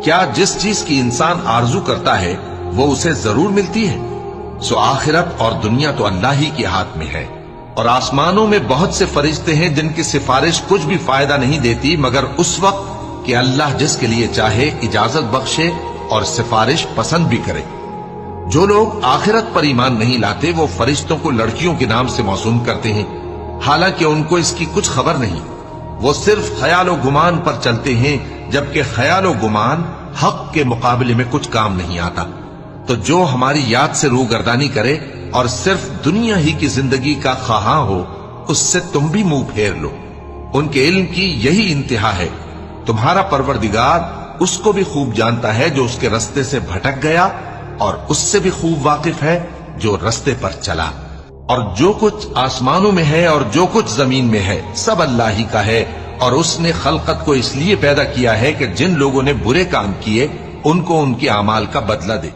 کیا جس چیز کی انسان آرزو کرتا ہے وہ اسے ضرور ملتی ہے؟ سو آخرت اور دنیا تو اللہ ہی کے ہاتھ میں ہے، اور آسمانوں میں بہت سے فرشتے ہیں جن کی سفارش کچھ بھی فائدہ نہیں دیتی مگر اس وقت کہ اللہ جس کے لیے چاہے اجازت بخشے اور سفارش پسند بھی کرے۔ جو لوگ آخرت پر ایمان نہیں لاتے وہ فرشتوں کو لڑکیوں کے نام سے موسوم کرتے ہیں، حالانکہ ان کو اس کی کچھ خبر نہیں۔ وہ صرف خیال و گمان پر چلتے ہیں، جبکہ خیال و گمان حق کے مقابلے میں کچھ کام نہیں آتا۔ تو جو ہماری یاد سے روگردانی کرے اور صرف دنیا ہی کی زندگی کا خواہاں ہو، اس سے تم بھی منہ پھیر لو۔ ان کے علم کی یہی انتہا ہے۔ تمہارا پروردگار اس کو بھی خوب جانتا ہے جو اس کے رستے سے بھٹک گیا، اور اس سے بھی خوب واقف ہے جو رستے پر چلا۔ اور جو کچھ آسمانوں میں ہے اور جو کچھ زمین میں ہے سب اللہ ہی کا ہے، اور اس نے خلقت کو اس لیے پیدا کیا ہے کہ جن لوگوں نے برے کام کیے ان کو ان کے اعمال کا بدلہ دے۔